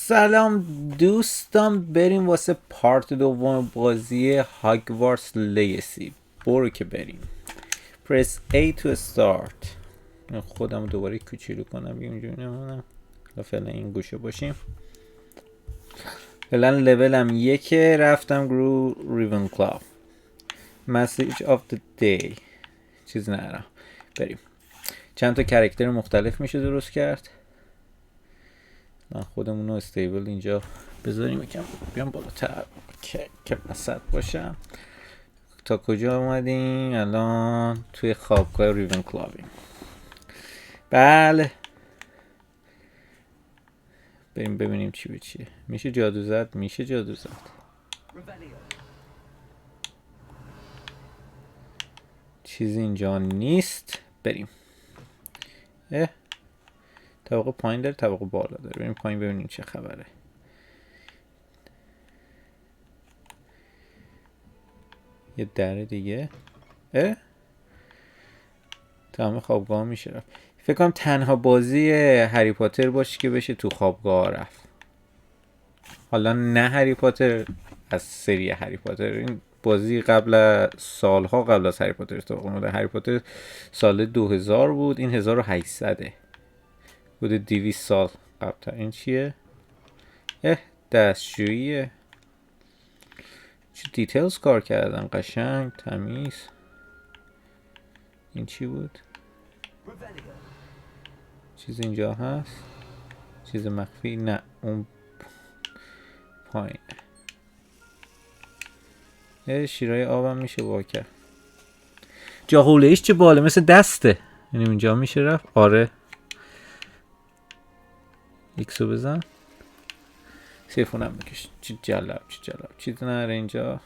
سلام دوستان، بریم واسه پارت دوم بازی هاگوارتس لیگسی. برو که بریم. پرس A to start. خودم دوباره کوچولو کنم اینجوری نمونم. فعلا این گوشه باشیم. فعلا لولم یکه. رفتم گرو ریون کلاب. مسیج آف the day. چیز نرم. بریم. چند تا کرکتر مختلف میشه درست کرد. من خودمون رو استیبل اینجا بذاریم یکم بیام بالاتر که وسط باشم. تا کجا اومدیم؟ الان توی خوابگاه ریون کلابیم. بله بریم ببینیم چی به چیه. میشه جادو زد؟ میشه جادو زد. چیزی اینجا نیست. بریم. طبقه پایین داره، طبقه بالا داره. بریم پایین ببینیم چه خبره. یه در دیگه. تمام خوابگاه میشه رفت. فکر کنم تنها بازی هری پاتر باشه که بشه تو خوابگاه رفت. حالا نه هری پاتر از سری هری پاتر، این بازی قبل سالها قبل از هری پاتر اتفاق افتاده. هری پاتر سال 2000 بود، این 1800 بوده، 200 سال قبل. این چیه؟ دستشوییه. چه دیتیلز کار کردن، قشنگ تمیز. این چی بود؟ چیز اینجا هست؟ چیز مخفی؟ نه اون پایین. شیرای آبم میشه واکر. جا حوله چه باله، مثل دسته. یعنی اینجا میشه رفت. آره ایکسو بزن. سیفونم بکش. چی جلب چیز نره اینجا.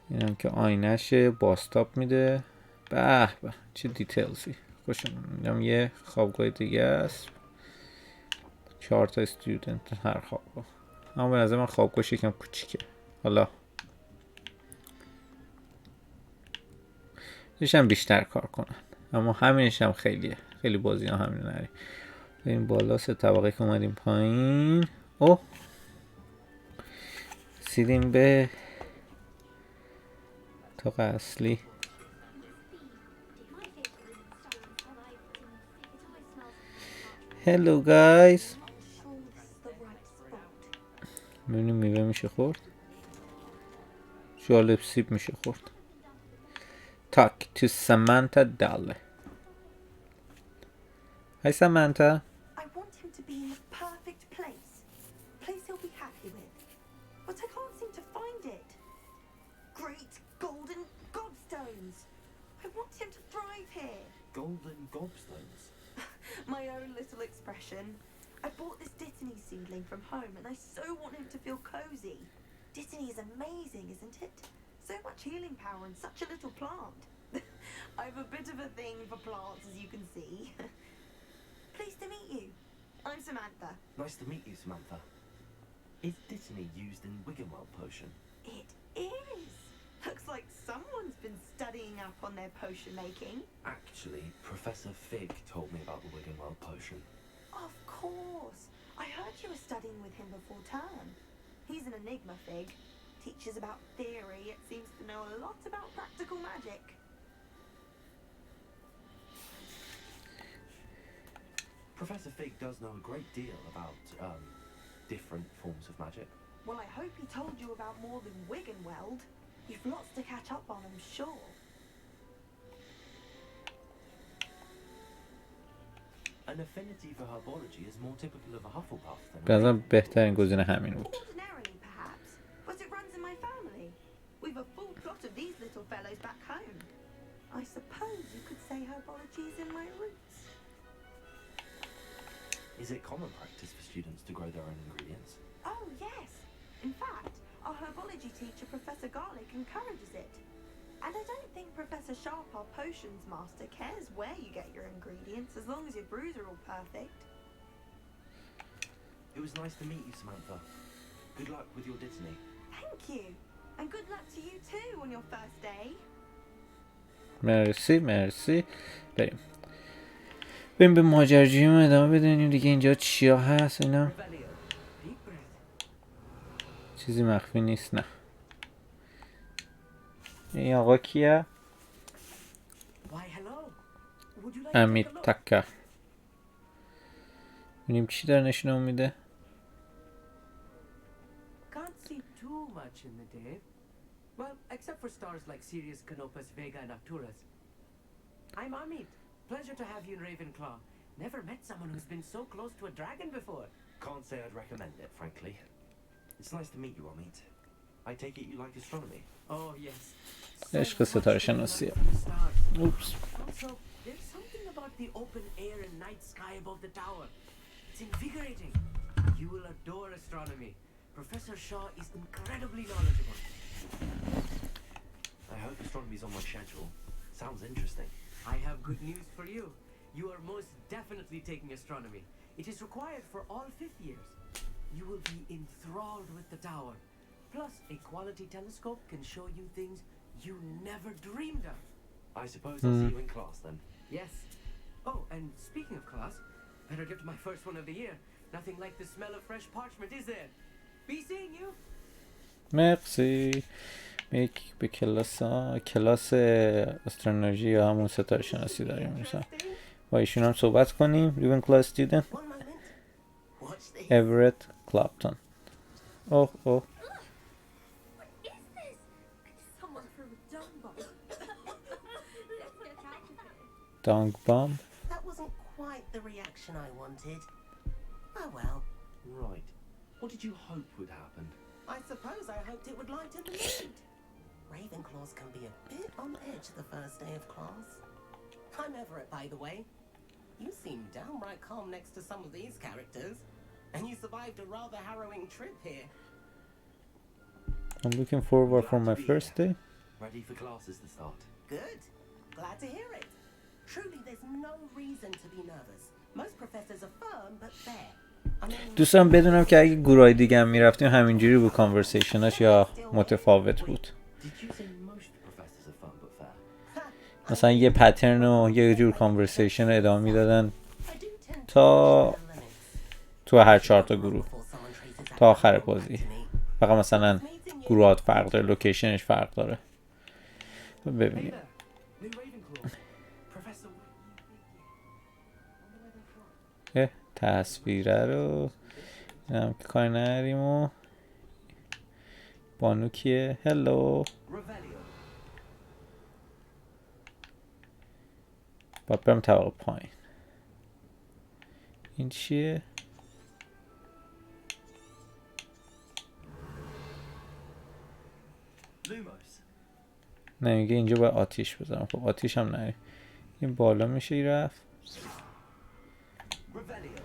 اینم که آینشه باستاپ میده. به به چه دیتیلزی. خوشم. اینم یه خوابگاه دیگه است. 4 تا استودنت هر خوابگاه. اما به نظر من خوابگاهش یکم کوچیکه. حالا یشم بیشتر کار کنن، اما همینش هم خیلی بازی ها همین نری. بریم بالا 3 طبقه که اومدیم پایین. سیدیم به طاق اصلی. هلو گایز. ببینیم میوه میشه خورد. جالب سیب میشه خورد. Talk to Samantha Dahl. Hi Samantha. I want him to be in the perfect place he'll be happy with, but I can't seem to find it. Great golden gobstones. I want him to thrive here. Golden gobstones? My own little expression. I bought this Dittany seedling from home and I so want him to feel cozy. Dittany is amazing, isn't it? So much healing power in such a little plant. I have a bit of a thing for plants, as you can see. Pleased to meet you. I'm Samantha. Nice to meet you, Samantha. Is Dittany used in Wiggenweld potion? It is. Looks like someone's been studying up on their potion making. Actually, Professor Fig told me about the Wiggenweld potion. Of course. I heard you were studying with him before term. He's an enigma, Fig. Teaches about theory, it seems to know a lot about practical magic. Professor Fig does know a great deal about, different forms of magic. Well, I hope he told you about more than Wiggenweld. You've lots to catch up on, I'm sure. An affinity for herbology is more typical of a Hufflepuff than a بازم Ravenclaw. بهترین گزینه همین بود. Ordinarily, perhaps, but it runs in my family. We've a full plot of these little fellows back home. I suppose you could say herbology is in my roots. Is it common practice for students to grow their own ingredients? Oh, yes. In fact, our herbology teacher, Professor Garlick, encourages it. And I don't think Professor Sharp, our potions master, cares where you get your ingredients, as long as your brews are all perfect. It was nice to meet you, Samantha. Good luck with your Dittany. Thank you. And good luck to you too on your first day. مرسی. بریم. بریم به ماجراجویی ادامه بدونیم دیگه اینجا چیا هست اینا. Revelio. Deep breath. چیزی مخفی نیست نه. این آقا کیه؟ Why, hello. Would you like to امید take a look? تکر. ببینیم چی داره نشونمون میده. Can't see too much in the day. Well, except for stars like Sirius, Canopus, Vega, and Arcturus. I'm Amit. Pleasure to have you in Ravenclaw. Never met someone who's been so close to a dragon before. Can't say I'd recommend it, frankly. It's nice to meet you, Amit. I take it you like astronomy. Oh, yes. عشق ستاره شناسیه. Oops. Also, there's something about the open air and night sky above the tower. It's invigorating. You will adore astronomy. Professor Shaw is incredibly knowledgeable. I hope astronomy's on my schedule. Sounds interesting. I have good news for you. You are most definitely taking astronomy. It is required for all fifth years. You will be enthralled with the tower. Plus, a quality telescope can show you things you never dreamed of. I suppose I'll see you in class then. Yes. Oh, and speaking of class, better get to my first one of the year. Nothing like the smell of fresh parchment, is there? Be seeing you. مرسی. به کلاس استرولوژی یا همون ستاره شناسی داریم مثلا. با ایشون هم صحبت کنیم. ریونکلا استودنت One moment. Watch this. اورت کلاپتون. اوه اوه. What is this? Someone threw a dung bomb. Let's get out of here. دانگ بامب. That wasn't quite the reaction I wanted. Oh well. Right. What did you hope would happen? I suppose I hoped it would lighten the mood. Ravenclaws can be a bit on edge the first day of class. I'm Everett, by the way. You seem downright calm next to some of these characters. And you survived a rather harrowing trip here. I'm looking forward for my first day. Ready for classes to start? Good. Glad to hear it. Truly, there's no reason to be nervous. Most professors are firm but fair. I mean, دوستان بدونم که اگه گروهای دیگه هم میرفتیم همینجوری بود کانورسیشناش یا متفاوت بود. Did you say most professors are fun but fair? مثلا یه پترن و یه جور کانورسیشن رو ادامه میدادن I do tend to تا push their limits. تو هر 4 تا گروه Before someone traces that تا آخر back بازی. to me. فقط مثلا گروهات فرق داره، لوکیشنش فرق داره. ببینیم. Hey there. New Ravenclaw. Professor. تصویره رو اینم که کاری نداریم و بانو کیه؟ هلو. Revelio. باید برم طبقه پایین. این چیه؟ Lumos. نمیگه اینجا باید آتیش بزنم. خب آتیش هم نریم. این بالا میشه ای رفت. Revelio.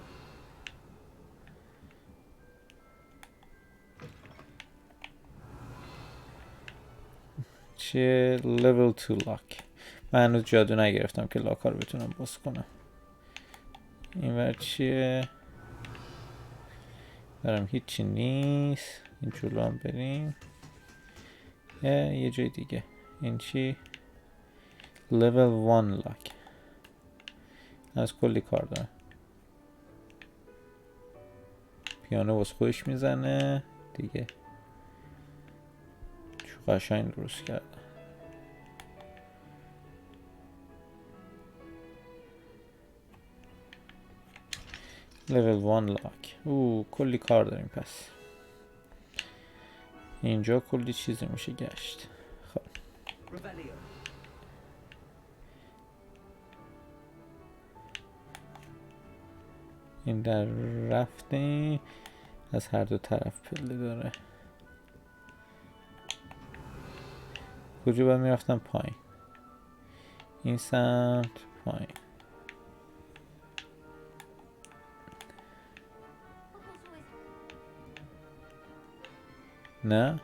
چیه؟ level 2 لاک. من هنوز جادو نگرفتم که لاک ها رو بتونم باز کنم. این ور چیه؟ برم هیچی نیست. این جلو هم بریم. یه جای دیگه. این چی؟ level 1 لاک. از کلی کار دارم. پیانو واسه خودش میزنه دیگه. چو قشنگ درست کرده. level 1 لاک. کلی کار داریم پس. اینجا کلی چیز میشه گشت. خب Revelio. این در رفتیم از هر دو طرف پله داره. کجا باید میرفتم؟ پایین. این سمت پایین. نه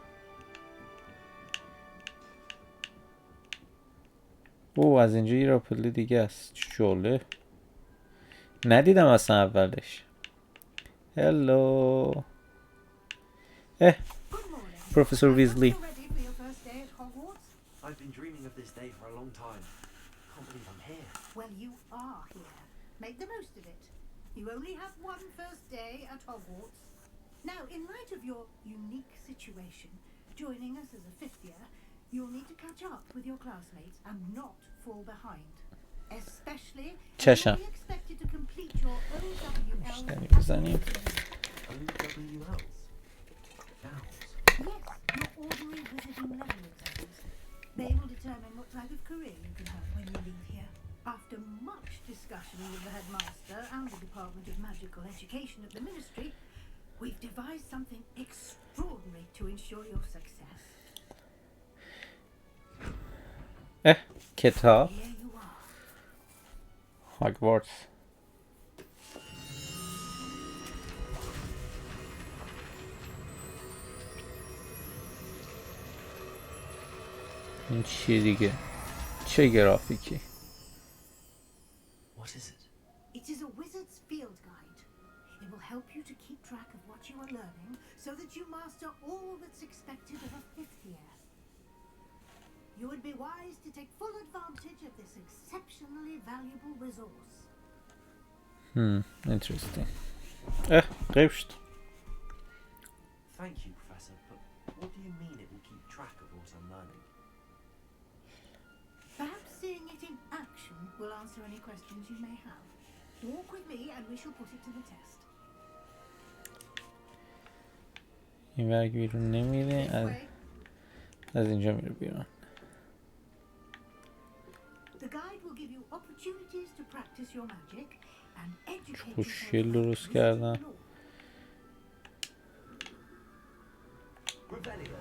از اینجا یه پله دیگه است. شعله ندیدم اصلا اولش. هلو. Good morning. پروفسور ویزلی. You ready for your first day at Hogwarts? I've been dreaming of this day for a long time. Can't believe I'm here. Well, you are here. Make the most of it. You only have one first day at Hogwarts. Now, in light of your unique situation, joining us as a fifth year, you'll need to catch up with your classmates and not fall behind. Especially as Chesham. you'll be expected to complete your OWL. بیشتری بزنیم. OWLs? Owls? Yes, your ordinary wizarding level exams. They will determine what type of career you can have when you leave here. After much discussion with the headmaster and the Department of Magical Education of the Ministry, we've devised something extraordinary to ensure your success. کتاب Here you are. هاگوارتس. این چیه دیگه؟ چه گرافیکی؟ What is it? It is a wizard's field guide. It will help you to keep track of what you are learning so that you master all that's expected of a fifth year. You would be wise to take full advantage of this exceptionally valuable resource. Interesting. غیب شد. Thank you, Professor, but what do you mean it will keep track of what I'm learning? Perhaps seeing it in action will answer any questions you may have. Walk with me and we shall put it to the test. این ورگ بیرون نمیره. This way. از اینجا میره بیرون. The guide will give you opportunities to practice your magic and educate خوشگل yourself درست about کردن. wizarding lore. Revelio.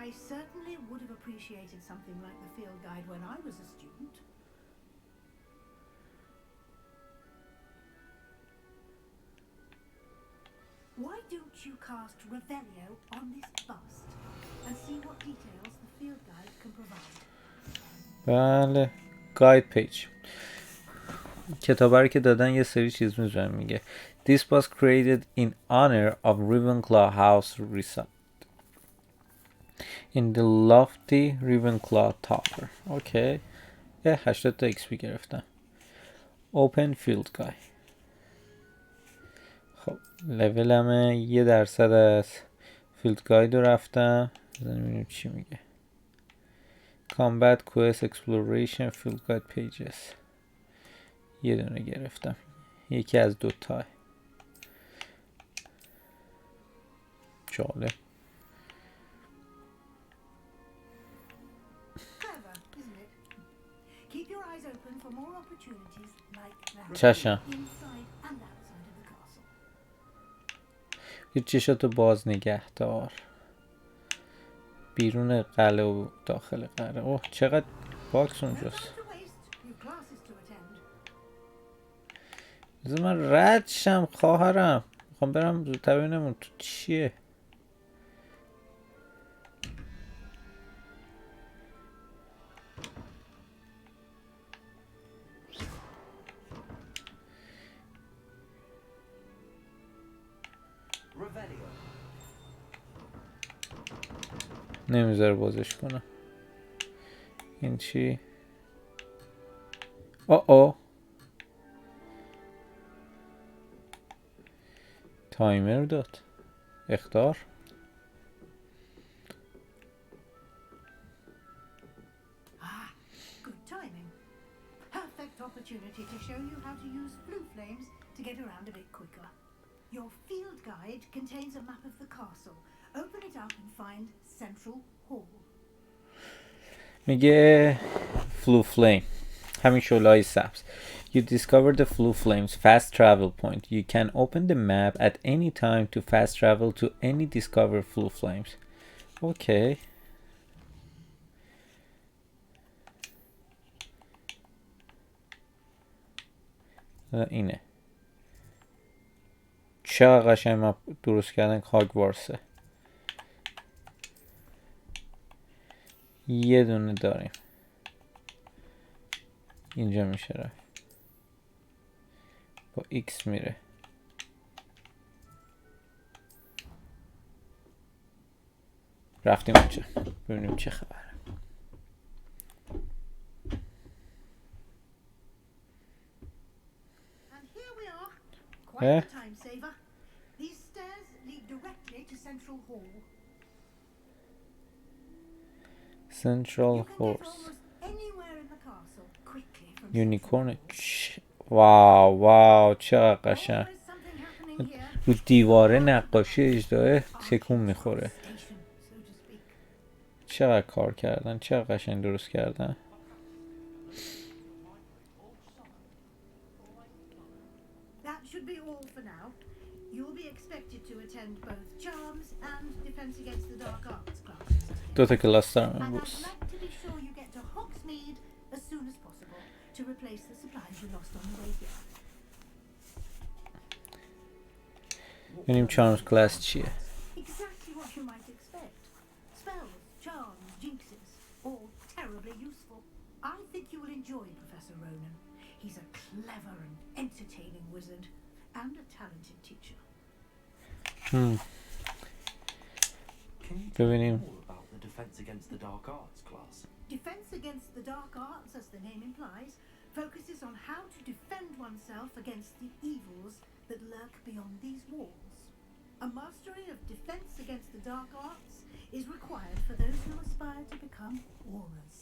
I certainly would have appreciated something like the field guide when I was a student. Why don't you cast Revelio on this bust and see what details the field guide can provide? بله. گاید پیج. کتابه رو که دادن یه سری چیز میگه. This was created in honor of Ravenclaw House Resort in the lofty Ravenclaw Tower. اوکی. 80 تا XP گرفتم. Open Field Guide. خب لولمه 1% از فیلد گاید رو رفتم. ببینیم چی میگه. Combat Quest Exploration Field Guide Pages. یه دونه گرفتم. یکی از دوتا. جالب. Clever, isn't it? Keep your eyes open for more opportunities like that. چشم. Inside and outside of the castle. یه چشاتو باز نگه دار. بیرون قلعه و داخل قلعه. اوه چقدر باکس No اونجاست. time to waste. You've classes to attend. بذار من رد شم خواهرم. میخوام برم زودتر ببینم اون تو چیه. Revelio. نمیذاره بازش کنم. این چی؟ او تایمر داد. اخطار. Ah, good timing. Perfect opportunity to show you how to use blue flames to get around a bit quicker. Your field guide contains a map of the castle. Open it up and find Central Hall. میگه Flu Flame. همین شعله‌های سبز. You discover the Flu Flame's fast travel point. You can open the map at any time to fast travel to any discovered Flu Flames. Okay. اینه. چقدر قشنگ مپ درست کردن هاگوارتسه. یه دونه داریم. اینجا میشه رفت. با X میره. رفتیم اونجا ببینیم چه خبر. And here we are. Quite Eh? a time saver. These stairs lead directly to Central Hall. Central You can get Horse almost anywhere in the castle quickly from یونیکورن. Central Hall. واو واو چقدر قشنگ. Always something happening here. رو دیواره نقاشی اجداه تکون میخوره. Station, so to speak. چقدر کار کردن، چقدر قشنگ درست کردن. That should be all for now. You'll be expected to attend both Charms and Defense Against the Dark Arts classes. دوتا کلاس دارم And I'd امروز. like to be sure you get to Hogsmeade as soon as possible to replace the supplies you lost on the way here. ببینیم چارمز کلاس چیه. Exactly what you might expect. Spells, charms, jinxes, all terribly useful. I think you will enjoy Professor Ronan. He's a clever and entertaining wizard and a talented teacher. Can you tell me ببینیم. more about the Defense Against the Dark Arts class? Defense Against the Dark Arts, as the name implies, focuses on how to defend oneself against the evils that lurk beyond these walls. A mastery of Defense Against the Dark Arts is required for those who aspire to become Aurors.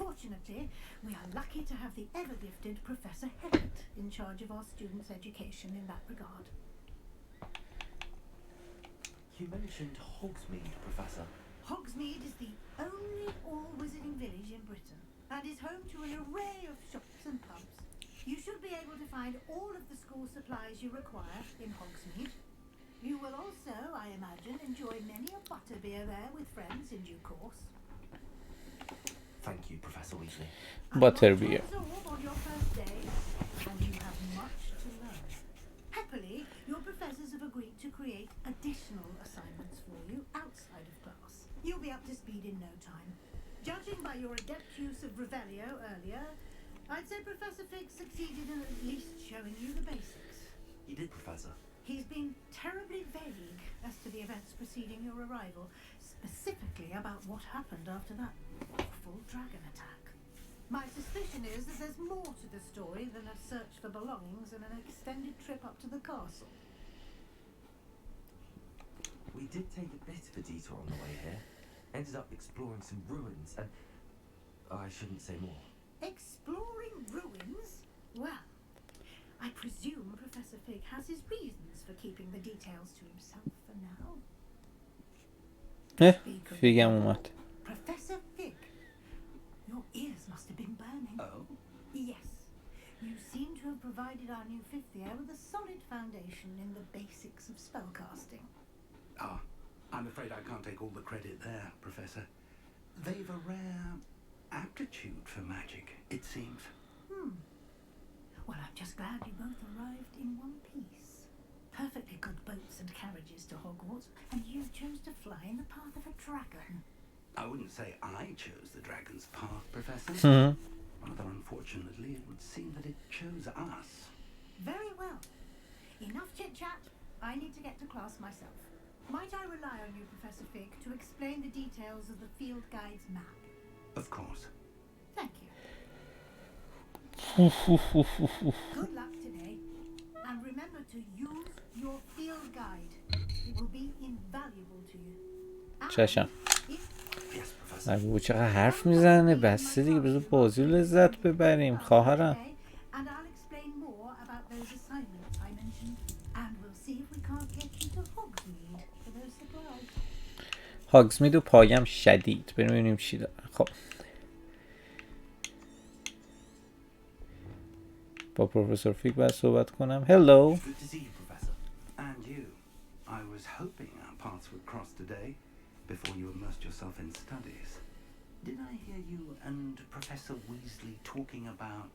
Fortunately, we are lucky to have the ever-gifted Professor Hebbert in charge of our students' education in that regard. You mentioned Hogsmeade, Professor. Hogsmeade is the only all-wizarding village in Britain and is home to an array of shops and pubs. You should be able to find all of the school supplies you require in Hogsmeade. You will also, I imagine, enjoy many a butterbeer there with friends in due course. Thank you, Professor Weasley. Butterbeer. Absorb on your first day, and you have much to learn. Happily, your professors have agreed to create additional assignments for you outside of class. You'll be up to speed in no time. Judging by your adept use of Revelio earlier, I'd say Professor Fig succeeded in at least showing you the basics. You did, Professor. He's been terribly vague as to the events preceding your arrival, specifically about what happened after that awful dragon attack. My suspicion is that there's more to the story than a search for belongings and an extended trip up to the castle. We did take a bit of a detour on the way here. Ended up exploring some ruins and... I shouldn't say more. Exploring ruins? Well, I presume Professor Fig has his reasons for keeping the details to himself for now. Speak of فیگم the اومد. Professor Fig, your ears must have been burning. Oh? Yes. You seem to have provided our new fifth year with a solid foundation in the basics of spellcasting. Ah, I'm afraid I can't take all the credit there, Professor. They've a rare aptitude for magic, it seems. Well, I'm just glad you both arrived in one piece. Perfectly good boats and carriages to Hogwarts, and you chose to fly in the path of a dragon. I wouldn't say I chose the dragon's path, Professor. Rather unfortunately, it would seem that it chose us. Very well. Enough chit-chat. I need to get to class myself. Might I rely on you, Professor Fig, to explain the details of the field guide's map? Of course. Thank you. Good luck today. And remember to use your field guide. It will be invaluable to you. And چشم. if Yes, Professor. بابا چقدر حرف میزنه. بسته دیگه بذار بازی رو لذت ببریم خواهرم. And I'll explain more about those assignments I mentioned. And we'll see if we can't get you to Hogsmeade for those supplies. هاگزمید و پایم شدید. بریم ببینیم چی داره. خب با پروفسور فیک باید صحبت کنم. هلو. Good to see you, Professor. And you. I was hoping our paths would cross today before you immersed yourself in studies. Did I hear you and Professor Weasley talking about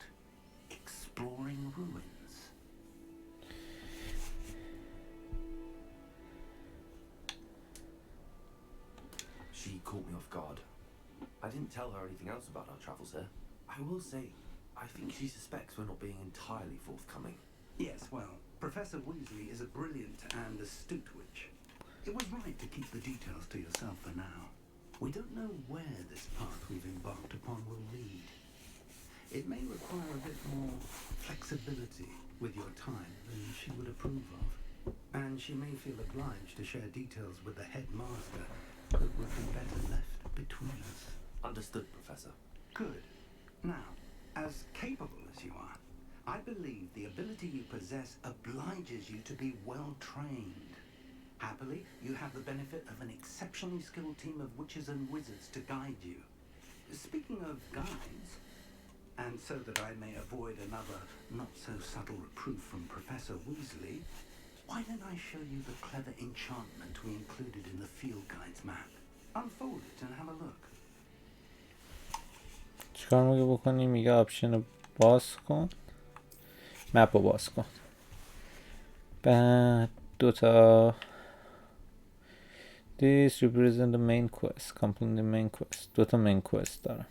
exploring ruins? She caught me off guard. I didn't tell her anything else about our travels here. I will say, I think she suspects we're not being entirely forthcoming. Yes, well, Professor Weasley is a brilliant and astute witch. It was right to keep the details to yourself for now. We don't know where this path we've embarked upon will lead. It may require a bit more flexibility with your time than she would approve of. And she may feel obliged to share details with the headmaster that would be better left between us. Understood, Professor. Good. Now, as capable as you are, I believe the ability you possess obliges you to be well trained. Happily, you have the benefit of an exceptionally skilled team of witches and wizards to guide you. Speaking of guides, and so that I may avoid another not-so-subtle reproof from Professor Weasley, why don't I show you the clever enchantment we included in the field guide's map? Unfold it and have a look. چیکار میگه بکنی؟ میگه آپشن باز کن، مپ رو باز کن. بعد دوتا This represent the main quest. Complete the main quest. دوتا main quest دارم.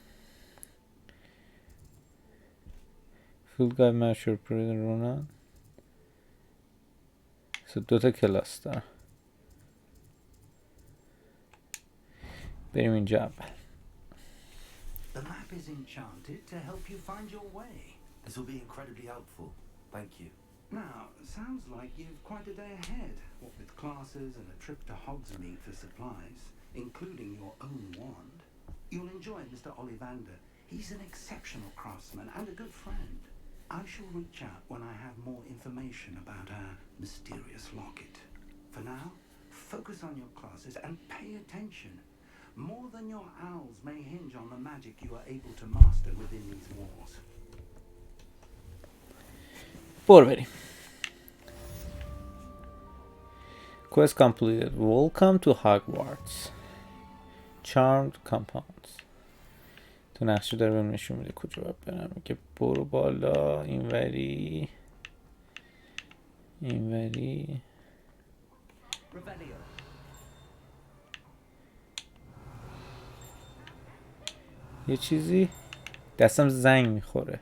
Field guide measure prison runa. So دوتا کلاس دارم. بریم اینجا اول. The map is enchanted to help you find your way. This will be incredibly helpful. Thank you. Now, sounds like you've quite a day ahead, what with classes and a trip to Hogsmeade for supplies, including your own wand. You'll enjoy Mr. Ollivander. He's an exceptional craftsman and a good friend. I shall reach out when I have more information about our mysterious locket. For now, focus on your classes and pay attention. More than your owls may hinge on the magic you are able to master within these walls. برو بریم. Quest completed. Welcome to Hogwarts. Charmed compounds. تو نقشه داره بهم نشون میده کجا باید برم. میگه برو بالا، اینوری اینوری. یه چیزی دستم زنگ میخوره،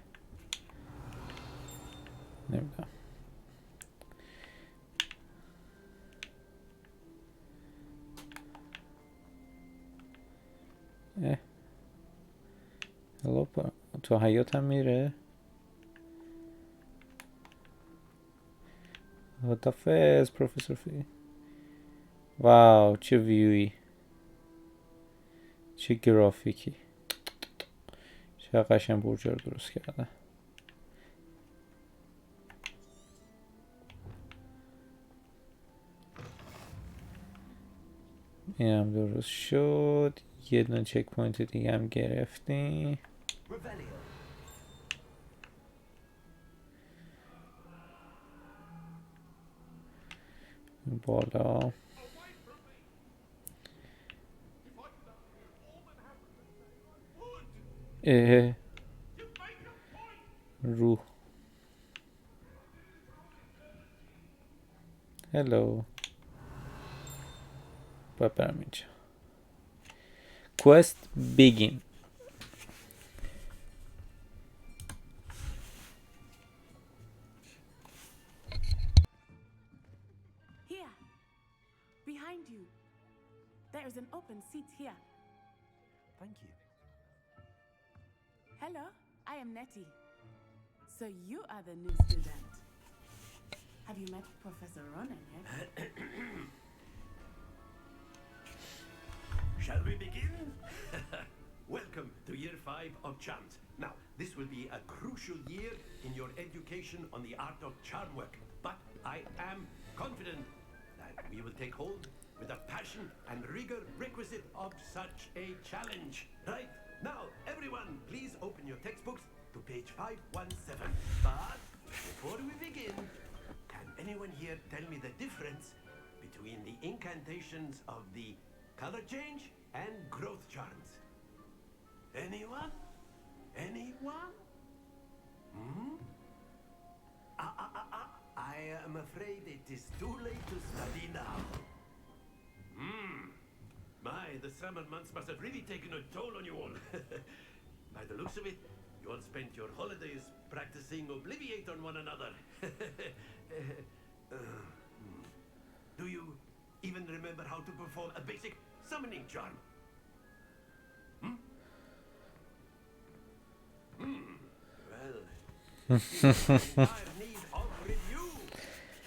نمیدونم. هلو تو حیات هم میره. خدافظ پروفسور فی. واو چه ویوی، چه گرافیکی، چه قشنگ برجا رو درست کردن. این هم درست شد. یه دونه چک پوینت دیگه هم گرفتیم. بالا روح. هلو. باید برم اینجا. Quest begin. Here, behind you. There is an open seat here. Thank you. Hello, I am Nettie. So you are the new student. Have you met Professor Ronan yet? Shall we begin? Welcome to year 5 of Charms. Now, this will be a crucial year in your education on the art of charm work. But I am confident that we will take hold with the passion and rigor requisite of such a challenge. Right, now, everyone, please open your textbooks to page 517. But before we begin, can anyone here tell me the difference between the incantations of the color change and growth charms? Anyone? Anyone? I am afraid it is too late to study now. My, the summer months must have really taken a toll on you all. By the looks of it, you all spent your holidays practicing Obliviate on one another. Do you even remember how to perform a basic summoning charm. Well, it seems in dire need of review.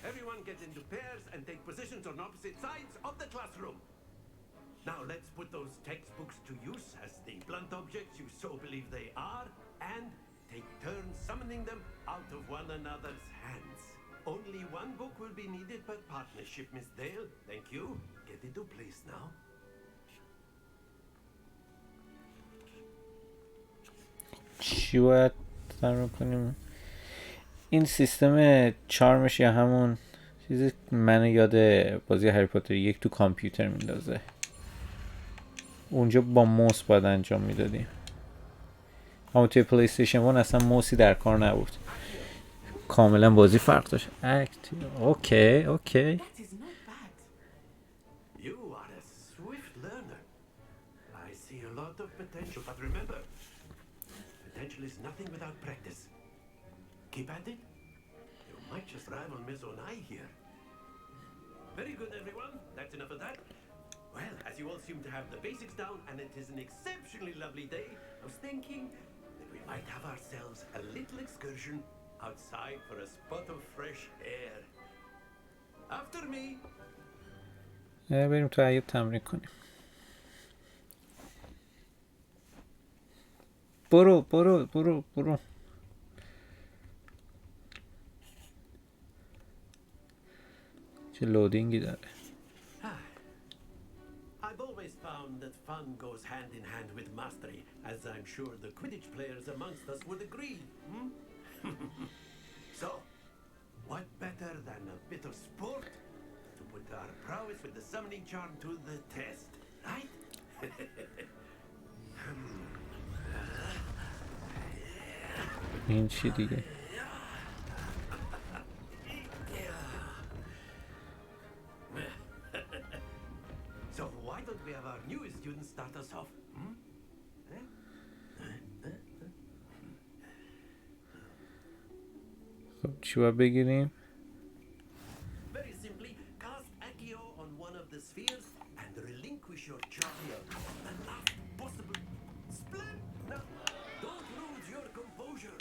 Everyone get into pairs and take positions on opposite sides of the classroom. Now let's put those textbooks to use as the blunt objects you so believe they are, and take turns summoning them out of one another's hands. Only one book will be needed per partnership, Miss Dale. Thank you. Get into place now. چی باید تمرین کنیم؟ این سیستم چارمش یا همون چیزی منو یاد بازی هری پاتر 1 تو کامپیوتر میندازه. اونجا با موس باید انجام میدادیم، اما توی پلی استیشن 1 اصلا موسی در کار نبود، کاملا بازی فرق داشت. اکت اوکی. That is not bad. You are a swift learner. I see a lot of potential, but remember, potential is nothing without practice. Keep at it. You might just rival Miss Onai here. Very good, everyone. That's enough of that. Well, as you all seem to have the basics down, and it is an exceptionally lovely day, I was thinking that we might have ourselves a little excursion outside for a spot of fresh air. After me. بریم تو حیاط تمرین کنیم. برو. چه لودینگی داره. I've always found that fun goes hand in hand with mastery, as I'm sure the Quidditch players amongst us would agree. So, what better than a bit of sport to put our prowess with the summoning charm to the test, right? این چی دیگه؟ So why don't we have our newest student start us off? خب چی باید بگیریم؟ Very simply, cast Accio on one of the spheres and relinquish your charge on the last possible split. Now, don't lose your composure.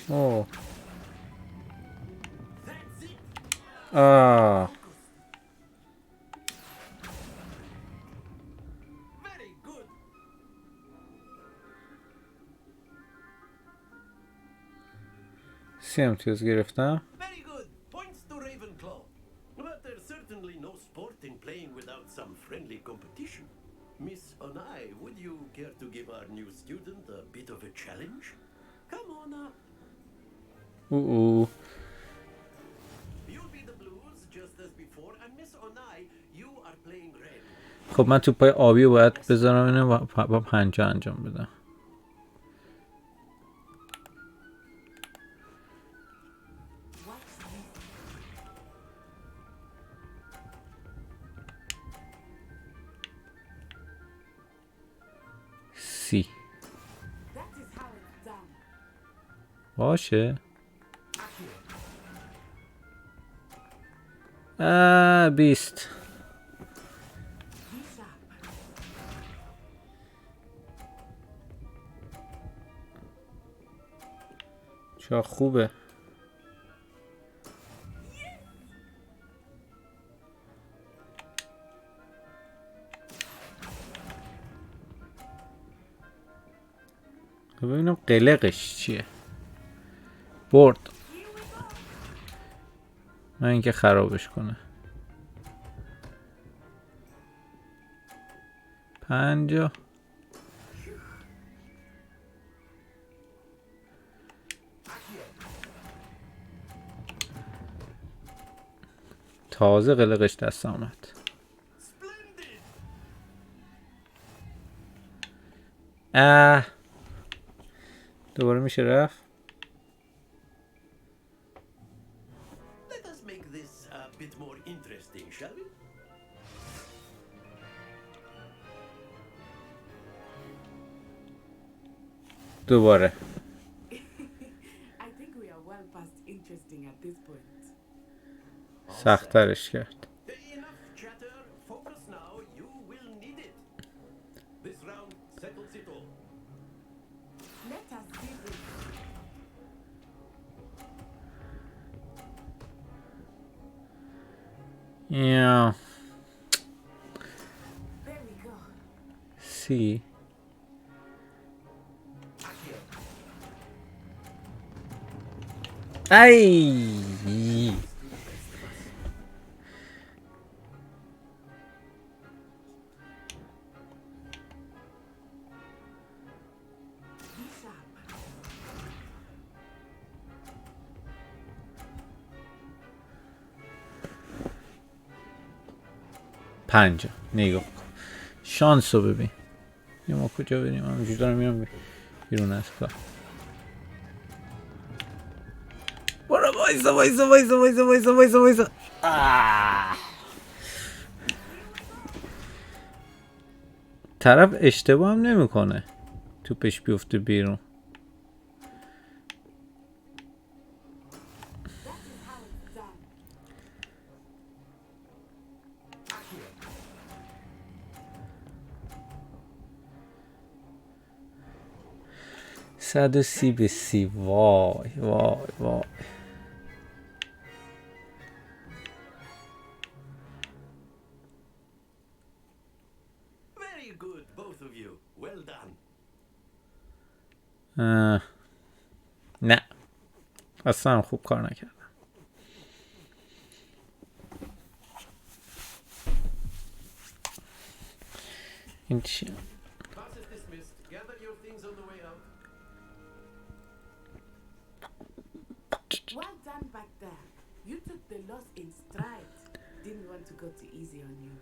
اوه That's it. Very good. سی امتیاز گرفتم. Very good. Points to Ravenclaw. But there's certainly no sport in playing without some friendly competition. Miss Onai, would you care to give our new student a bit of a challenge? Come on up. اوه You'll be the blues just as before, and Miss Onai, you are playing red. خب من توپای آبی باید بذارم اینو با پنجه انجام بدم. سی That is how it's done. باشه. بیست. Be sharp. چه خوبه. ببینم قلقش چیه. برد. من اینکه خرابش کنه. 50. تازه قلقش دست آمد. دوباره میشه رفت. Let us make this a bit more interesting, shall we? دوباره. I think we are well past interesting at this point. سخت‌ترش کرد. Enough chatter. Focus now. You will need it. This round settles it all. Let us see this. Yeah. There we go. See. ای 5 نگاه شانس رو ببین. یه ما کجا بریم؟ من همجور دارم میرم بیرون از کار. برو وایسا وایسا وایسا وایسا وایسا وایسا وایسا. طرف اشتباه هم نمیکنه توپش بیفته بیرون. صد و 30 به 30. وای وای وای. Very good, both of you. Well done. نه اصلا خوب کار نکردم. این چیه؟ Class is dismissed. Gather your things on the way out. Well done back there. You took the loss in stride. Didn't want to go too easy on you.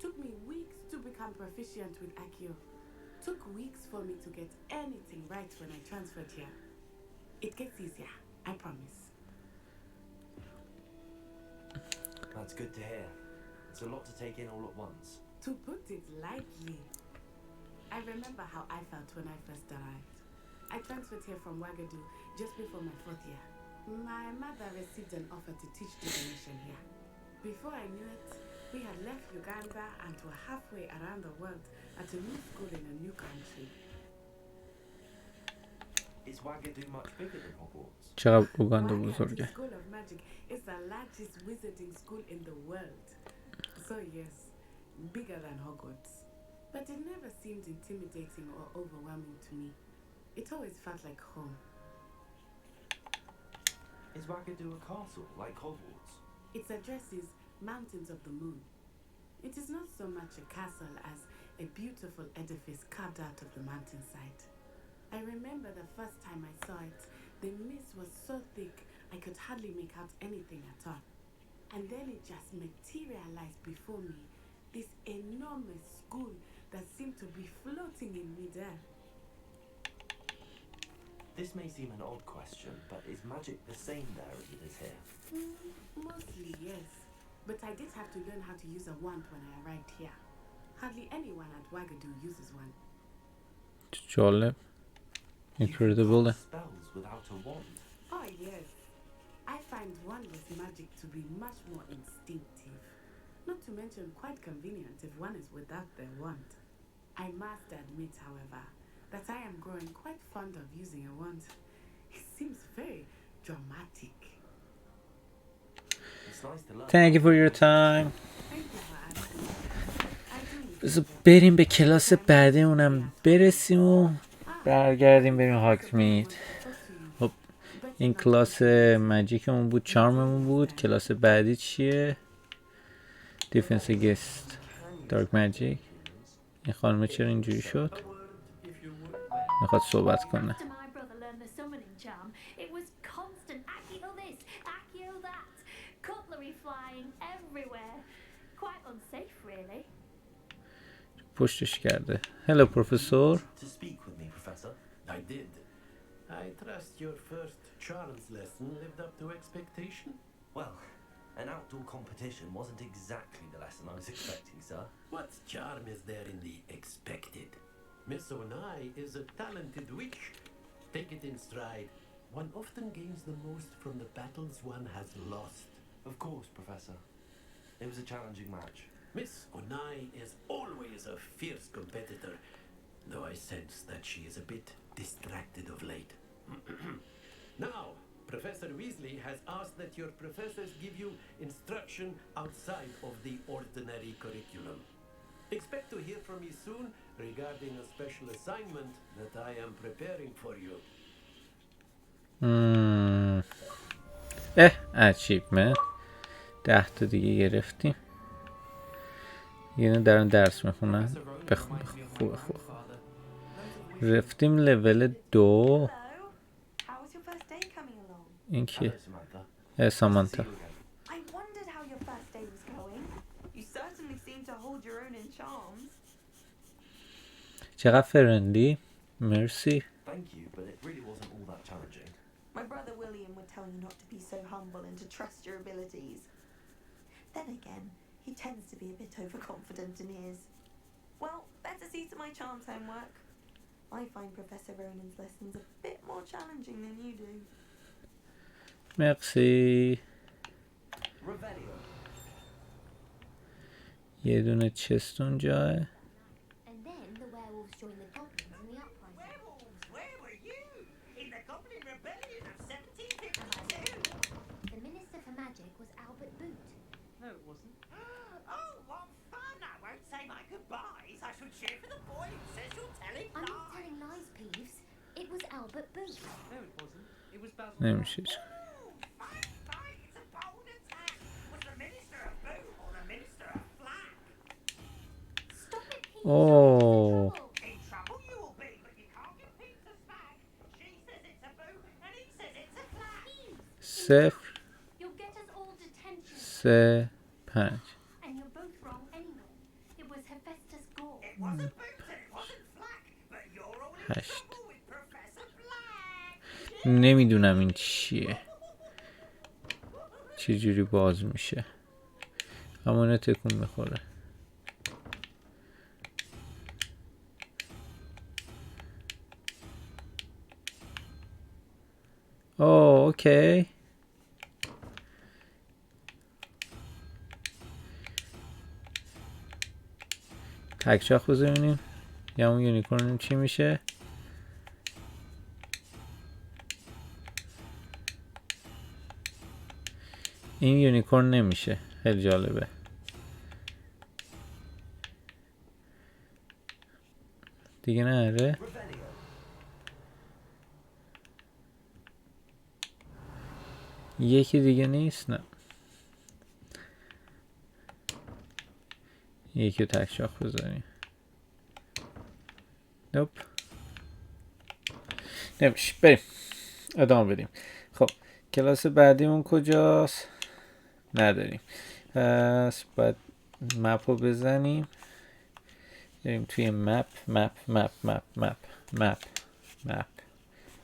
Took me weeks to become proficient with Accio. Took weeks for me to get anything right when I transferred here. It gets easier, I promise. That's good to hear. It's a lot to take in all at once. To put it lightly, I remember how I felt when I first arrived. I transferred here from Wagadu just before my 4th year. My mother received an offer to teach divination here. Before I knew it, we had left Uganda and were halfway around the world at a new school in a new country. Is Wagadu much bigger than Hogwarts? چقدر اوگاندا Wagadu بزرگه. School of Magic is the largest wizarding school in the world. So yes, bigger than Hogwarts. But it never seemed intimidating or overwhelming to me. It always felt like home. Is Wagadu a castle like Hogwarts? Its address is Mountains of the Moon. It is not so much a castle as a beautiful edifice carved out of the mountainside. I remember the first time I saw it, the mist was so thick I could hardly make out anything at all. And then it just materialized before me, this enormous school that seemed to be floating in midair. This may seem an odd question, but is magic the same there as it is here? Mostly, yes. But I did have to learn how to use a wand when I arrived here. Hardly anyone at Wagadu uses one. جالب. Incredible. You can cast spells without a wand. Oh, yes. I find wandless magic to be much more instinctive. Not to mention quite convenient if one is without their wand. I must admit, however, that I am growing quite fond of using a wand. It seems very dramatic. It's nice to learn. Thank you for your time. Thank you for asking. I do. بذار بریم به کلاس بعدیمونم برسیم و برگردیم بریم هاگمید. خب این کلاس ماجیکمون بود، چارممون بود. کلاس بعدی چیه؟ دیفنس گست دارک ماجیک. این خانم چرا اینجوری شد؟ میخواد صحبت کنه. After my brother learned the summoning charm, it was constant Accio this, Accio that, cutlery flying everywhere. Quite unsafe, really. پشتش کرده. Hello, Professor. To speak with me, Professor. I did. I trust your first charms lesson lived up to expectation. Well, an outdoor competition wasn't exactly the lesson I was expecting, sir. What charm is there in the expected? Miss Onai is a talented witch. Take it in stride. One often gains the most from the battles one has lost. Of course, Professor. It was a challenging match. Miss Onai is always a fierce competitor, though I sense that she is a bit distracted of late. Now, Professor Weasley has asked that your professors give you instruction outside of the ordinary curriculum. Expect to hear from me soon regarding a special assignment that I am preparing for you. achievement 10 تا دیگه گرفتیم. یعنی دارن درس میخونن. Professor Ronan خوبه reminds me of my خوبه. grandfather. Loads of weird- رفتیم لول 2. Hello. How was your first day coming along? این Hello, که Samantha. Nice to see سامانتا. you again. I wondered how your first day was going. You certainly seem to hold your own in charms. چقدر فرندلی. مرسی. Thank you, but it really wasn't all that challenging. My brother William would tell you not to be so humble and to trust your abilities. Then again, he tends to be a bit overconfident in his. Well, better see to my charms homework. I find Professor Ronan's lessons a bit more challenging than you do. مرسی. Revelio. یه دونه چست اونجاه. And then the werewolves joined the goblins in the uprising. Werewolves, where were you? In the Goblin Rebellion of 1752? The Minister for Magic was Albert Boot. No, it wasn't. Oh, what fun! I won't say my goodbyes. I shall cheer for the boy who says you're telling I'm not lies. telling lies, Peeves. It was Albert Boot. No, it wasn't. It was Basil. نمیشه. Ooh, fight, fight! It's a bold attack. Was the Minister a boot or the Minister a flag? Stop it, Peeves. Oh. In trouble you will be, but you can't get Pete to smack. She says it's a boot and he says it's a flag. صفر. You'll get us all detention. 3 5. And you're both wrong anyway. It was Hephaestus Gore. It wasn't boot and it wasn't flag, but you're all in 8. trouble with Professor Black. نمیدونم این چیه. چجوری باز میشه. اما اینو تکون میخوره. اوه اوکی. تکچاخ بزنیم. یا اون یونیکورن چی میشه. این یونیکورن نمیشه. خیلی جالبه. دیگه نره. Revelio. یکی دیگه نیست. نه یکی رو تکشاخ بذاریم. نوپ نمیشه. بریم ادامه بدیم. خب کلاس بعدیمون کجاست؟ نداریم. پس باید مپ رو بزنیم. بریم توی مپ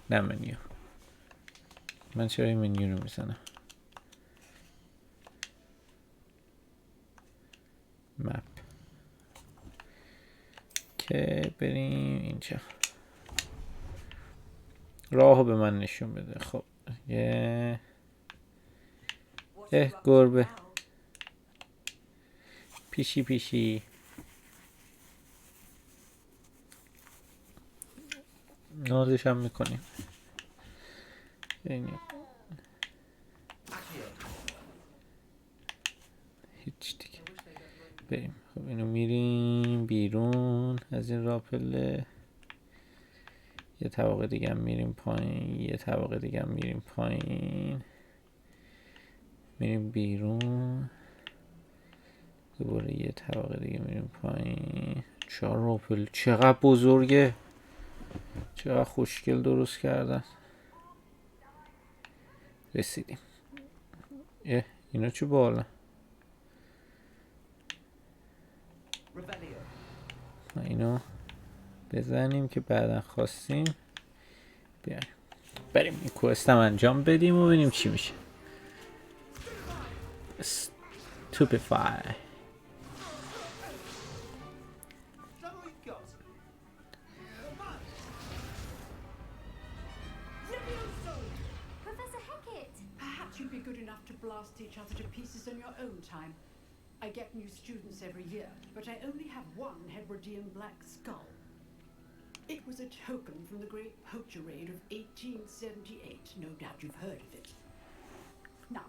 نه منیو. من چرا این منیو رو میزنم؟ مپ که بریم اینجا. راهو به من نشون بده. خب یه What are you up to گربه. now? پیشی نازش هم میکنیم. این هیچ دیگه. بریم. خب اینو میریم بیرون از این راپله. یه طبقه دیگه هم میریم پایین. یه طبقه دیگه هم میریم پایین. میریم بیرون. دوباره یه طبقه دیگه میریم پایین. 4 راپل چقدر بزرگه. چقدر خوشگل درست کردن. رسیدیم. اینا چه بالا. Revelio. اینو بزنیم که بعدا خواستیم بیایم. بریم این کوست هم انجام بدیم و ببینیم چی میشه. Stupefy. Professor Hecat! Perhaps you'd be good enough enough to blast each other to pieces in your own time. I get new students every year, but I only have one Hebridean black skull. It was a token from the Great Poacher Raid of 1878. No doubt you've heard of it. Now,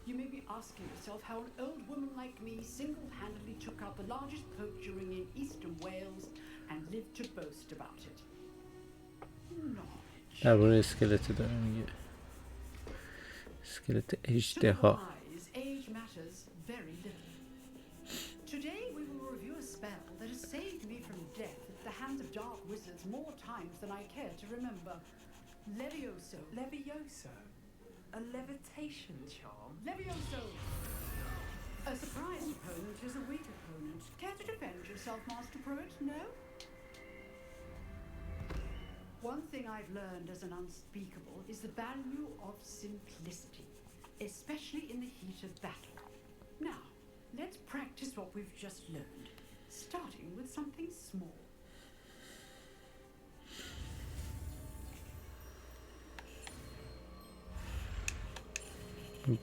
you may be asking yourself how an old woman like me single-handedly took out the largest poacher ring in eastern Wales and lived to boast about it. Knowledge. درباره اسکلت داره میگه. اسکلت اژدها. Age matters very little. Today we will review a spell that has saved me from death at the hands of dark wizards more times than I care to remember. Levioso. Levioso? A levitation charm? Levioso! A surprise opponent is a weak opponent. Care to defend yourself, Master Pruitt? No? One thing I've learned as an unspeakable is the value of simplicity, especially in the heat of battle. Now, let's practice what we've just learned, starting with something small.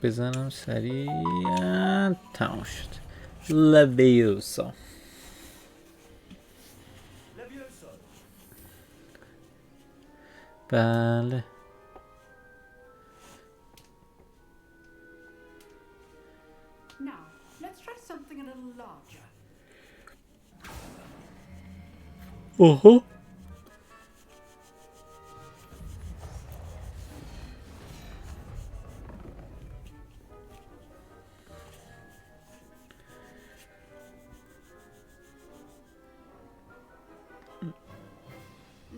بزنم سریع تمام شد. لویوسا. بله. Now, let's try something a little larger. اوهو.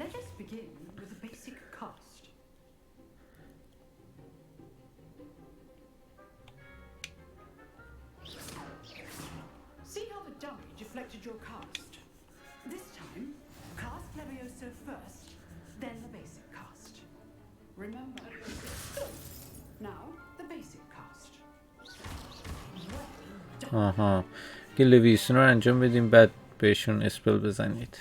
Let us begin with a basic cast. See how the dummy deflected your cast? This time, cast Levioso first, then the basic cast. Remember, now the basic cast. Well done. آها. که لویسون رو انجام بدیم بعد بهشون اسپل بزنید.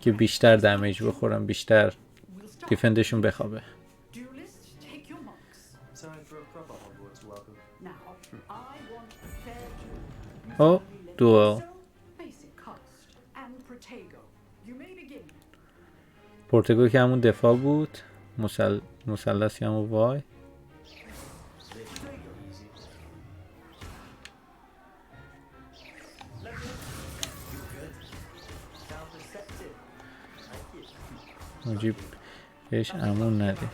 که بیشتر دمیج بخورم، بیشتر دیفندشون بخوابه. او دوال پورتگو که همون دفاع بود. مثلثی همون وای. مجیب بهش امون نده.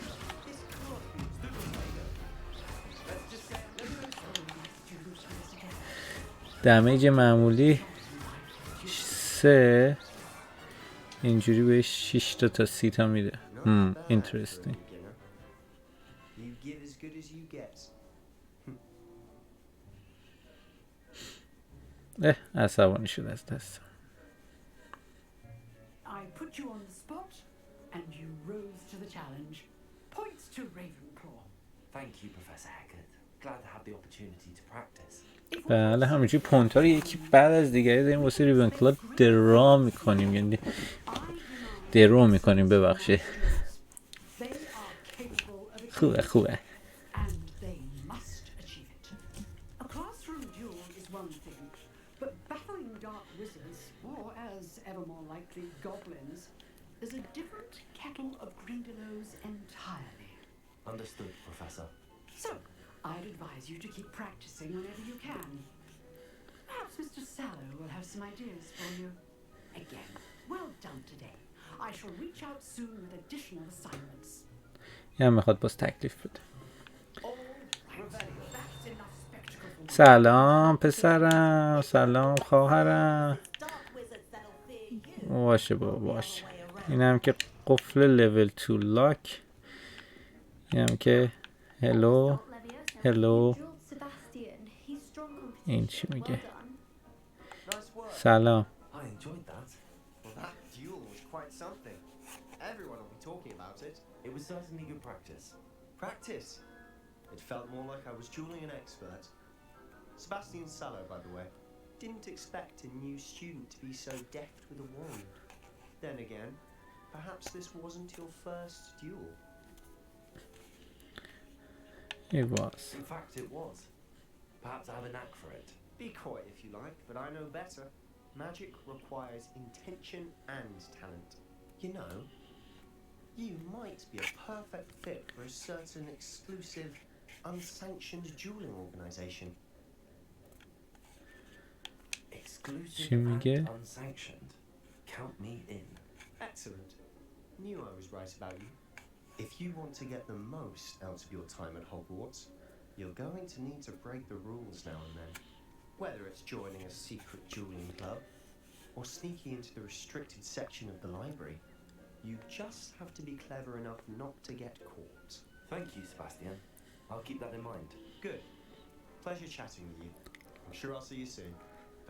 دمیج معمولی 3 اینجوری بهش 6 تا 30 تا میده. اینترستینگ. عصبانی شد از دست. And you rose to the challenge. Points to Ravenclaw. Thank you, Professor Heckert. Glad to have the opportunity to practice. بله همینجوری پوینت ها رو یکی بعد از دیگری داریم واسه ریونکلا درا میکنیم، یعنی درو میکنیم. ببخشید. خوبه خوبه. Is a different kettle of Grindylows entirely. Understood, Professor. So, I'd advise you to keep practicing whenever you can. Perhaps Mr. Sallow will have some ideas for you. Again, well done today. I shall reach out soon with additional assignments. یا میخواد باز تکلیف بده. سلام پسرم، سلام خواهرم. باشه بابا باشه. این هم که قفل لول 2 لاک. این هم که هلو هلو. این چی میگه؟ سلام. It was certainly good practice. Practice? It felt more like I was dueling an expert. Sebastian Sallow, by the way. Didn't expect a new student to be so deft with a wand. Then again, perhaps this wasn't your first duel. It was. In fact, it was. Perhaps I have a knack for it. Be quiet if you like, but I know better. Magic requires intention and talent. You know, you might be a perfect fit for a certain exclusive, unsanctioned dueling organization. Exclusive چی میگه؟ and unsanctioned. Count me in. Excellent. Knew I was right about you. If you want to get the most out of your time at Hogwarts, you're going to need to break the rules now and then. Whether it's joining a secret dueling club or sneaking into the restricted section of the library, you just have to be clever enough not to get caught. Thank you, Sebastian. I'll keep that in mind. Good. Pleasure chatting with you. I'm sure I'll see you soon.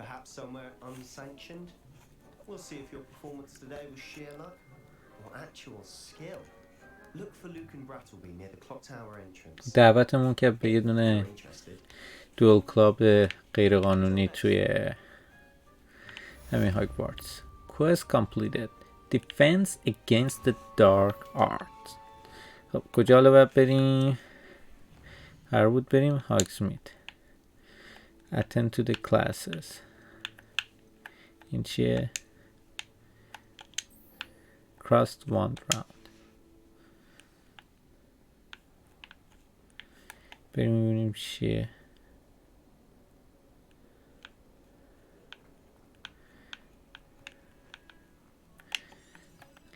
Perhaps somewhere unsanctioned. We'll see if your performance today was sheer luck or actual skill. Look for Luke and Brattleby near the clock tower entrance. دعوتمون که به یه دونه If you're interested. دوال کلاب غیر قانونی توی همین هاگوارتس. Quest completed. Defense against the dark arts. خب کجا حالا باید بریم؟ قرار بود بریم هاگزمید. Attend to the classes. این چیه؟ Crossed one round. بریم میبینیم چیه.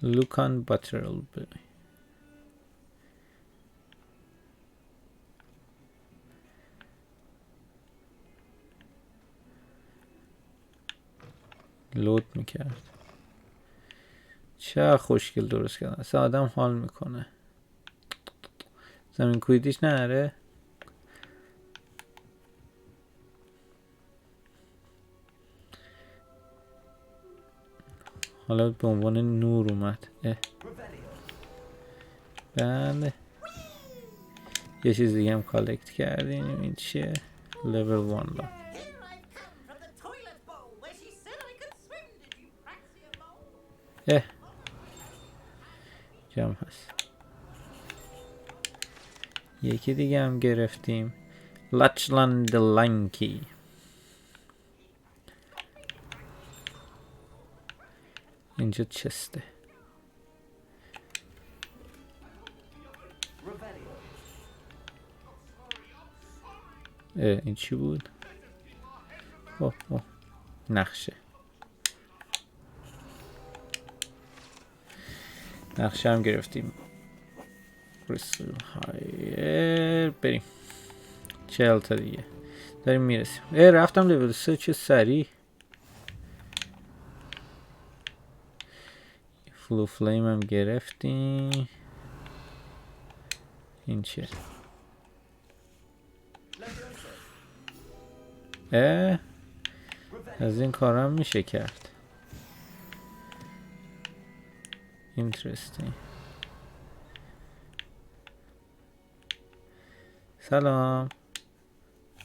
Look on Butterby. لود میکرد. چه خوشگل درست کردن. اصلا آدم حال میکنه. زمین کویدیش نره. حالا به عنوان نور اومد. بله. یه چیز دیگه هم کالکت کردیم. این چیه؟ level 1 لا. جمع هست. یکی دیگه هم گرفتیم. لچلند لنکی. اینجا چسته. این چی بود؟ نقشه. نقشه هم گرفتیم. کریستال هایر. بریم 40 تا دیگه داریم میرسیم. رفتم لول 3. چه سریع. فلو فلیم هم گرفتیم. این چیه؟ از این کار هم میشه کرد. اینترستینگ. سلام.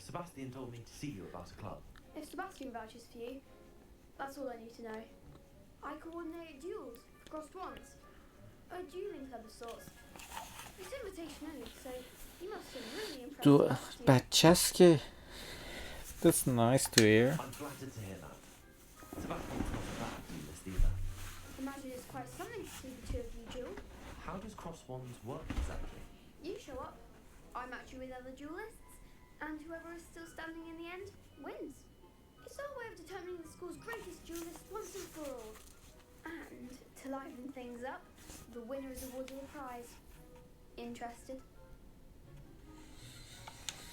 Sebastian told me to see you about a club. If Sebastian vouches for you, that's all I need to know. I coordinate duels for crossed wands. A dueling club of sorts. It's invitation only, so you must have really impressed Sebastian. بچه‌ست که. That's nice to hear. I'm flattered to hear that. Sebastian's not a bad duelist either. Imagine it's quite something to see the two of you duel. How does cross wands work exactly? You show up, I match you with other duelists, and whoever is still standing in the end wins. It's our way of determining the school's greatest duelist once and for all. And to liven things up, the winner is awarded a prize. Interested?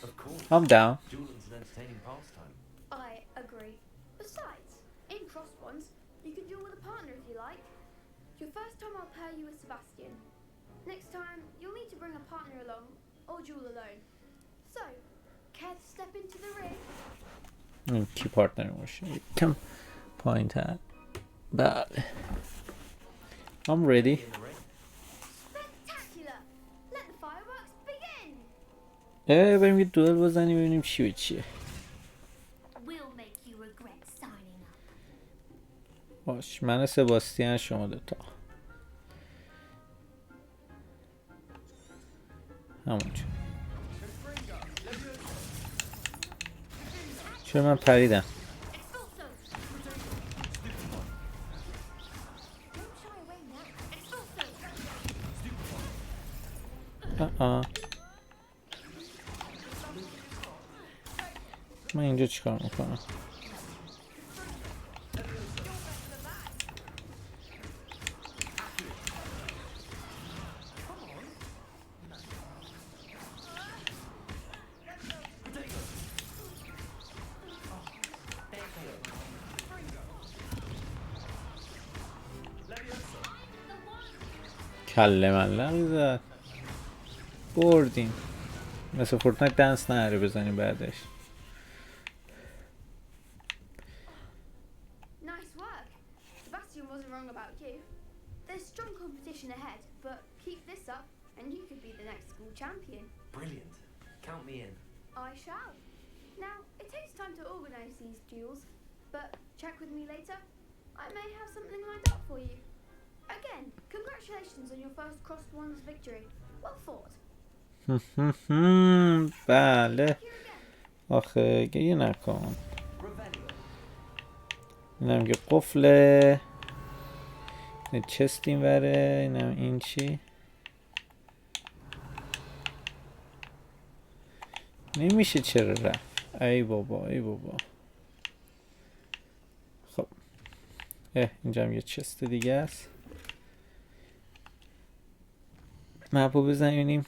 Of course. I'm down. Dueling's an entertaining pastime. I agree. Besides, in cross ones, you can duel with a partner if you like. Your first time I'll pair you with Sebastian. Next time, you'll need to bring a partner along, or duel alone. So, care to step into the ring? کی پارتنر باشه. کم پایین تر. بله. I'm ready. Spectacular! Let the fireworks begin! بریم یه دوئل بزنیم ببینیم چی به چیه. We'll make you regret signing up. باش من و سباستیان شما دوتا. همونجا. چرا من پریدم؟ من اینجا چیکار میکنم؟ کله ملقی زد. بردیم. مثل فورتنایت دنس نهره بزنیم بعدش. Nice work. Sebastian wasn't wrong about you. There's strong competition ahead, but keep this up and you could be the next school champion. Brilliant. Count me in. I shall. Now, it takes time to organise these duels, but check with me later. I may have something lined up for you. Again, congratulations on your first Crossed Wands victory. Well fought. بله. آخه گریه نکن. اینم که قفله. این چست این وره. اینم این چی؟ نمیشه چرا رفت؟ ای بابا ای بابا. خب اینجا هم یه چست دیگه است. مپو بزنیم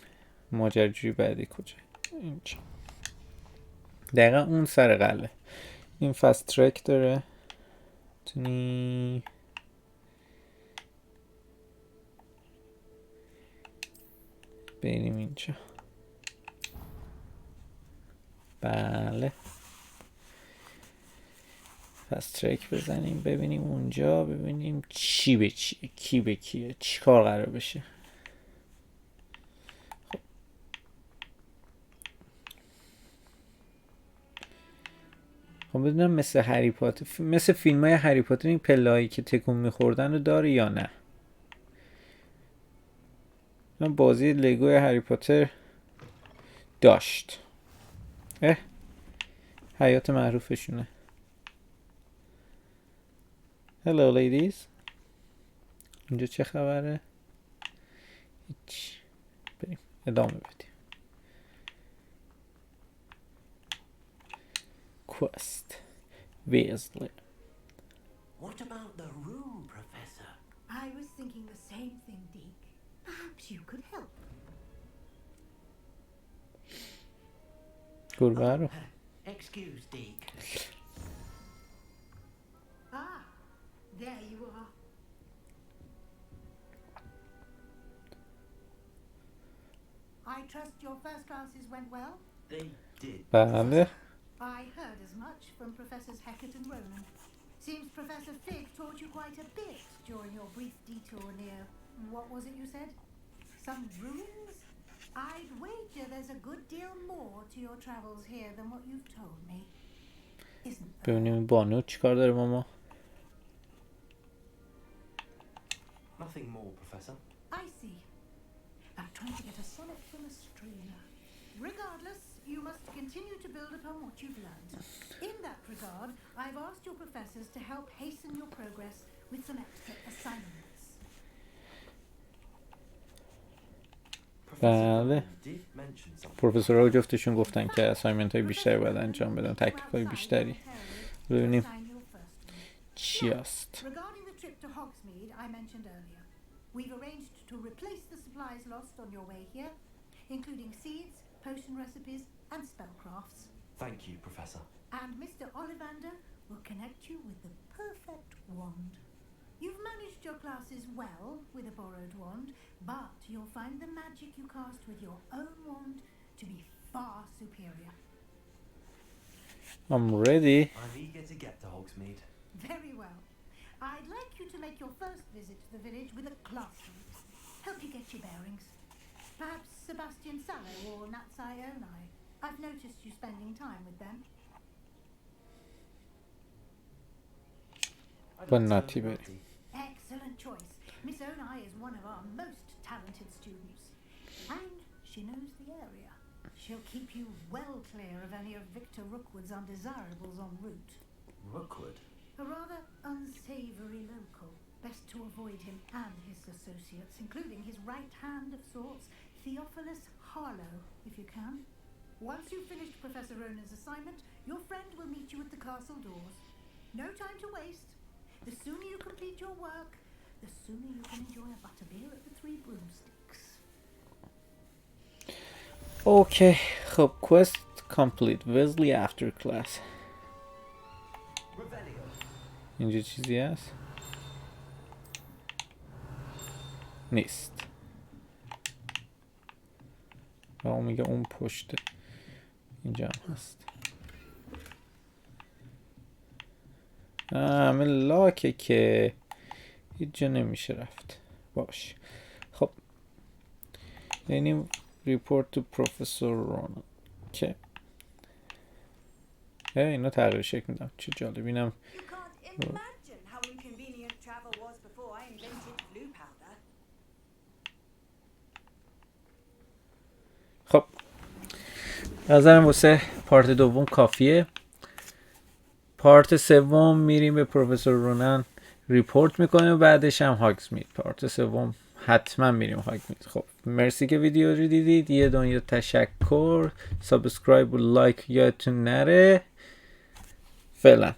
ماجراجویی بعدی کجا؟ اینجا دقیقا اون سر قله. این فست ترک داره. تونی بریم اینجا. بله فست ترک بزنیم ببینیم اونجا، ببینیم چی به چیه، کی به کیه، چی کار قرار بشه. خب بدونم مثل هری پاتر، مثل فیلم های هری پاتر این پله‌هایی که تکون میخوردن رو داره یا نه. من بازی لگو هری پاتر داشت. حیات معروفشونه. Hello ladies. اینجا چه خبره؟ هیچ. بریم ادامه بدیم. Quest. Weasley. What about the room, Professor? I was thinking the same thing, Deke. Perhaps you could help. گربه رو. Excuse, Deke. Ah, there you are. I trust your first classes went well? They did. بله. I heard as much from Professors Hecat and Ronan. Seems Professor Fig taught you quite a bit during your brief detour near, what was it you said? Some ruins? I'd wager there's a good deal more to your travels here than what you've told me. Isn't there? ببینیم بانو چیکار داره ماما. Nothing more, Professor. I see. I'm trying to get a sonnet from a streamer. Regardless, you must continue to build upon what you've learned. In that regard, I've asked your professors to help hasten your progress with some extra assignments. بله. Did mention something. پروفسورها جفتشون گفتن که اسایمنت های بیشتری باید انجام بدن، تکلیف های بیشتری. ببینیم چی است. Regarding the trip to Hogsmeade I mentioned earlier, we've arranged to replace the supplies lost on your way here, including seeds, potion recipes, and spellcrafts. Thank you, Professor. And Mr. Ollivander will connect you with the perfect wand. You've managed your classes well with a borrowed wand, but you'll find the magic you cast with your own wand to be far superior. I'm ready. I'm eager to get to Hogsmeade. Very well. I'd like you to make your first visit to the village with a classroom. Help you get your bearings. Perhaps Sebastian Sallow or Natsai Onai. I've noticed you spending time with them. با ناتی بریم. Excellent choice. Miss Onai is one of our most talented students. And she knows the area. She'll keep you well clear of any of Victor Rookwood's undesirables en route. Rookwood? A rather unsavoury local. Best to avoid him and his associates, including his right hand of sorts, Theophilus Harlow, if you can. Once you've finished Professor Ronan's assignment, your friend will meet you at the castle doors. No time to waste. The sooner you complete your work, the sooner you can enjoy a butterbeer at the Three Broomsticks. اوکی خب quest complete Wesley after class. اینجا چیزی هست؟ نیست. و اون میگه اون پشته. اینجا هم هست. همه لاکه که هیچ جا نمیشه رفت. باش. خب اینیم report to Professor Ronan. که اینو تغییر شکل میدم. چه جالب. اینم You can't imagine how inconvenient travel was before I invented blue powder. خب نظرم واسه پارت دوم کافیه. پارت سوم میریم به پروفسور رونان ریپورت میکنیم و بعدش هم هاگزمید. پارت سوم حتما میریم هاگزمید. خب مرسی که ویدیو رو دیدید. یه دنیا تشکر. سابسکرایب و لایک یادتون نره. فعلا